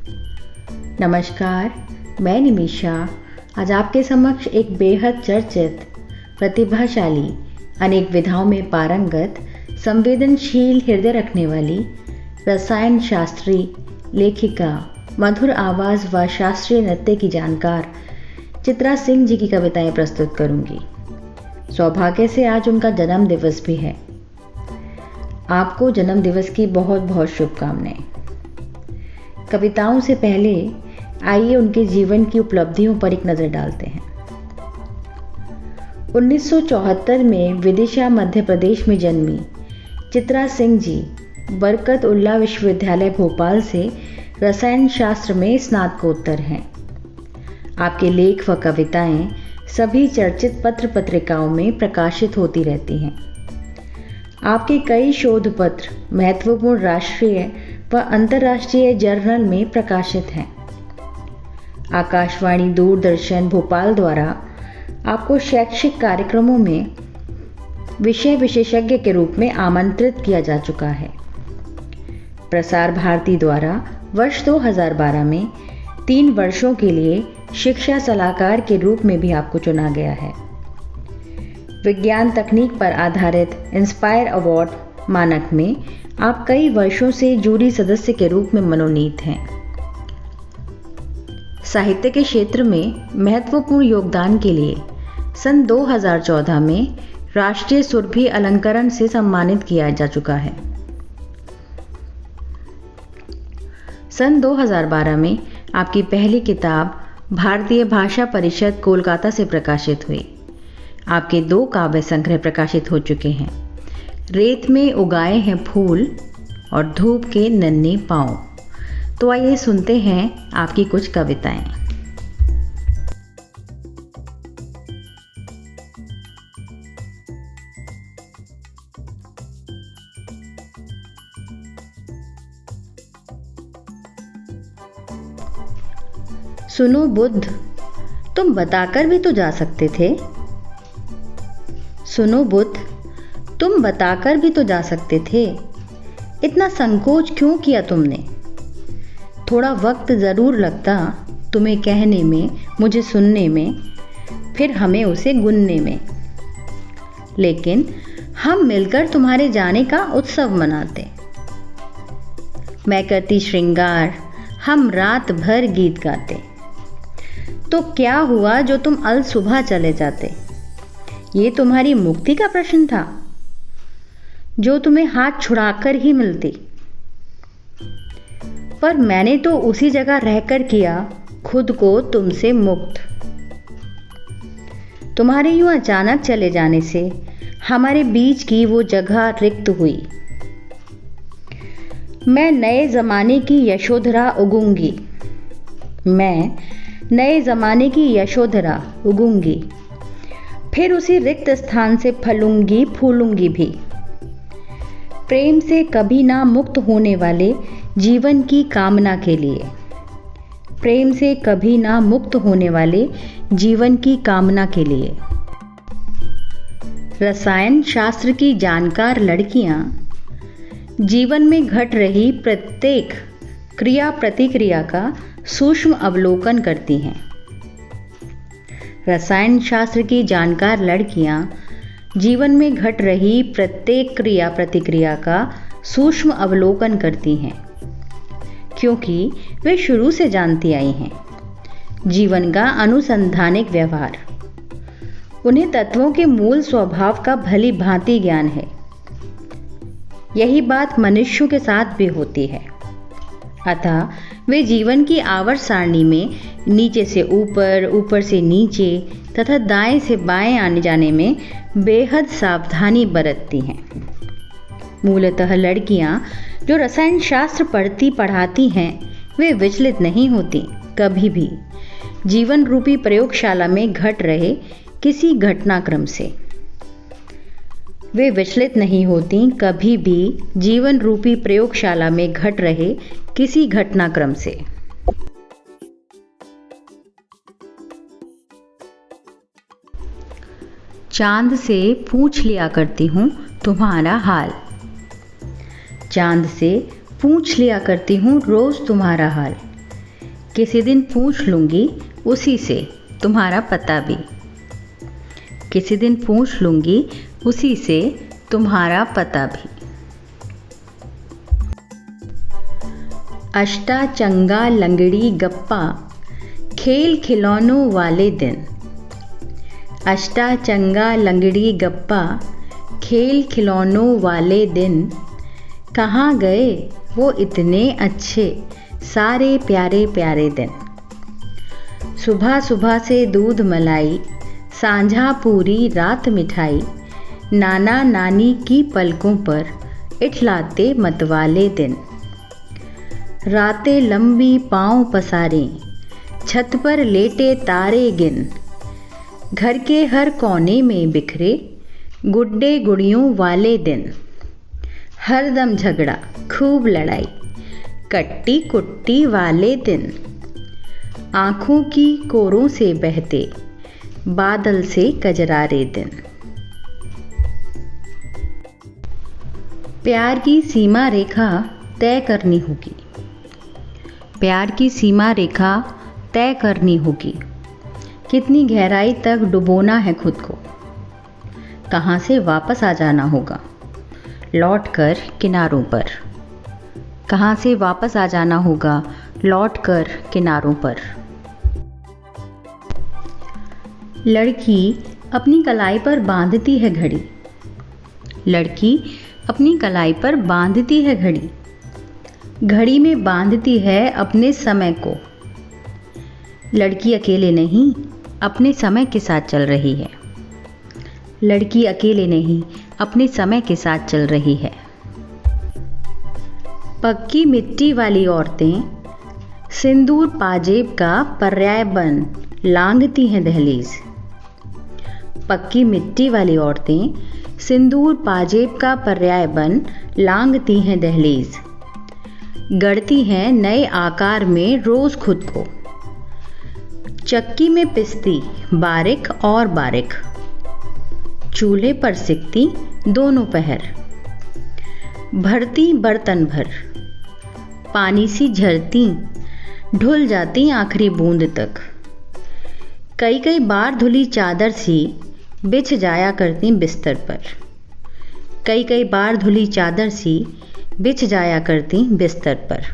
नमस्कार, मैं निमिषा आज आपके समक्ष एक बेहद चर्चित, प्रतिभाशाली, अनेक विधाओं में पारंगत, संवेदनशील हृदय रखने वाली रसायन शास्त्री, लेखिका, मधुर आवाज़ व शास्त्रीय नृत्य की जानकार चित्रा सिंह जी की कविताएं प्रस्तुत करूंगी। सौभाग्य से आज उनका जन्म दिवस भी है। आपको जन्म दिवस की बहुत बहुत शुभकामनाएं। कविताओं से पहले आइए उनके जीवन की उपलब्धियों पर एक नज़र डालते हैं। 1974 में विदिशा मध्य प्रदेश में जन्मी चित्रा सिंह जी बरकत उल्ला विश्वविद्यालय भोपाल से रसायन शास्त्र में स्नातकोत्तर हैं। आपके लेख व कविताएं सभी चर्चित पत्र पत्रिकाओं में प्रकाशित होती रहती हैं। आपके कई शोध पत्र महत्वपूर्ण राष्ट्रीय व अंतर्राष्ट्रीय जर्नल में प्रकाशित हैं। आकाशवाणी दूरदर्शन भोपाल द्वारा आपको शैक्षिक कार्यक्रमों में विषय विशेषज्ञ के रूप में आमंत्रित किया जा चुका है। प्रसार भारती द्वारा वर्ष 2012 में 3 वर्षों के लिए शिक्षा सलाहकार के रूप में भी आपको चुना गया है। विज्ञान तकनीक पर आधारित इंस्पायर अवार्ड मानक में आप कई वर्षों से जूरी सदस्य के रूप में मनोनीत हैं। साहित्य के क्षेत्र में महत्वपूर्ण योगदान के लिए सन 2014 में राष्ट्रीय सुरभि अलंकरण से सम्मानित किया जा चुका है। सन 2012 में आपकी पहली किताब भारतीय भाषा परिषद कोलकाता से प्रकाशित हुई। आपके 2 काव्य संग्रह प्रकाशित हो चुके हैं, रेत में उगाए हैं फूल और धूप के नन्हे पाँव। तो आइए सुनते हैं आपकी कुछ कविताएं। सुनो बुद्ध, तुम बताकर भी तो जा सकते थे। सुनो बुद्ध, तुम बताकर भी तो जा सकते थे। इतना संकोच क्यों किया तुमने? थोड़ा वक्त ज़रूर लगता तुम्हें कहने में, मुझे सुनने में, फिर हमें उसे गुनने में। लेकिन हम मिलकर तुम्हारे जाने का उत्सव मनाते। मैं करती श्रृंगार, हम रात भर गीत गाते। तो क्या हुआ जो तुम अल सुबह चले जाते? ये तुम्हारी मुक्ति का प्रश्न था जो तुम्हें हाथ छुड़ाकर ही मिलती। पर मैंने तो उसी जगह रहकर किया खुद को तुमसे मुक्त। तुम्हारे यूं अचानक चले जाने से हमारे बीच की वो जगह रिक्त हुई। मैं नए ज़माने की यशोधरा उगूंगी। मैं नए ज़माने की यशोधरा उगूंगी। फिर उसी रिक्त स्थान से फलूंगी फूलूंगी भी। प्रेम से कभी ना मुक्त होने वाले जीवन की कामना के लिए। प्रेम से कभी ना मुक्त होने वाले जीवन की कामना के लिए। रसायन शास्त्र की जानकार लड़कियां जीवन में घट रही प्रत्येक क्रिया प्रतिक्रिया का सूक्ष्म अवलोकन करती हैं। रसायन शास्त्र की जानकार लड़कियां जीवन में घट रही प्रत्येक क्रिया प्रतिक्रिया का सूक्ष्म अवलोकन करती हैं, क्योंकि वे शुरू से जानती आई हैं जीवन का अनुसंधानिक व्यवहार। उन्हें तत्वों के मूल स्वभाव का भली भांति ज्ञान है। यही बात मनुष्यों के साथ भी होती है। अतः वे जीवन की आवर्त सारणी में नीचे से ऊपर, ऊपर से नीचे तथा दाएं से बाएं आने जाने में बेहद सावधानी बरतती हैं। मूलतः लड़कियां जो रसायन शास्त्र पढ़ती पढ़ाती हैं वे विचलित नहीं होती कभी भी जीवन रूपी प्रयोगशाला में घट रहे किसी घटनाक्रम से। वे विचलित नहीं होती कभी भी जीवन रूपी प्रयोगशाला में घट रहे किसी घटनाक्रम से। चांद से पूछ लिया करती हूँ तुम्हारा हाल। चांद से पूछ लिया करती हूँ रोज़ तुम्हारा हाल। किसी दिन पूछ लूँगी उसी से तुम्हारा पता भी। किसी दिन पूछ लूँगी उसी से तुम्हारा पता भी। अष्टा चंगा लंगड़ी गप्पा खेल खिलौनों वाले दिन। अष्टा चंगा लंगड़ी गप्पा खेल खिलौनों वाले दिन। कहाँ गए वो इतने अच्छे सारे प्यारे प्यारे दिन। सुबह सुबह से दूध मलाई, सांझा पूरी रात मिठाई। नाना नानी की पलकों पर इठलाते मतवाले दिन। रातें लंबी पाँव पसारे, छत पर लेटे तारे गिन। घर के हर कोने में बिखरे गुड्डे गुड़ियों वाले दिन। हरदम झगड़ा खूब लड़ाई, कट्टी कुट्टी वाले दिन। आँखों की कोरों से बहते बादल से कजरारे दिन। प्यार की सीमा रेखा तय करनी होगी। प्यार की सीमा रेखा तय करनी होगी। कितनी गहराई तक डुबोना है खुद को। कहाँ से वापस आ जाना होगा लौटकर किनारों पर। कहाँ से वापस आ जाना होगा लौटकर किनारों पर। लड़की अपनी कलाई पर बांधती है घड़ी। लड़की अपनी कलाई पर बांधती है घड़ी। घड़ी में बांधती है अपने समय को। लड़की अकेले नहीं अपने समय के साथ चल रही है। लड़की अकेले नहीं अपने समय के साथ चल रही है। पक्की मिट्टी वाली औरतें सिंदूर पाजेब का पर्याय बन लांघती हैं दहलीज। पक्की मिट्टी वाली औरतें सिंदूर पाजेब का पर्याय बन लांघती हैं दहलीज। गढ़ती हैं नए आकार में रोज खुद को। चक्की में पिसती बारीक और बारीक, चूल्हे पर सिकती दोनों पहर। भरती बर्तन भर, पानी सी झरती, ढुल जाती आखिरी बूंद तक। कई कई बार धुली चादर सी बिछ जाया करती बिस्तर पर। कई कई बार धुली चादर सी बिछ जाया करती बिस्तर पर।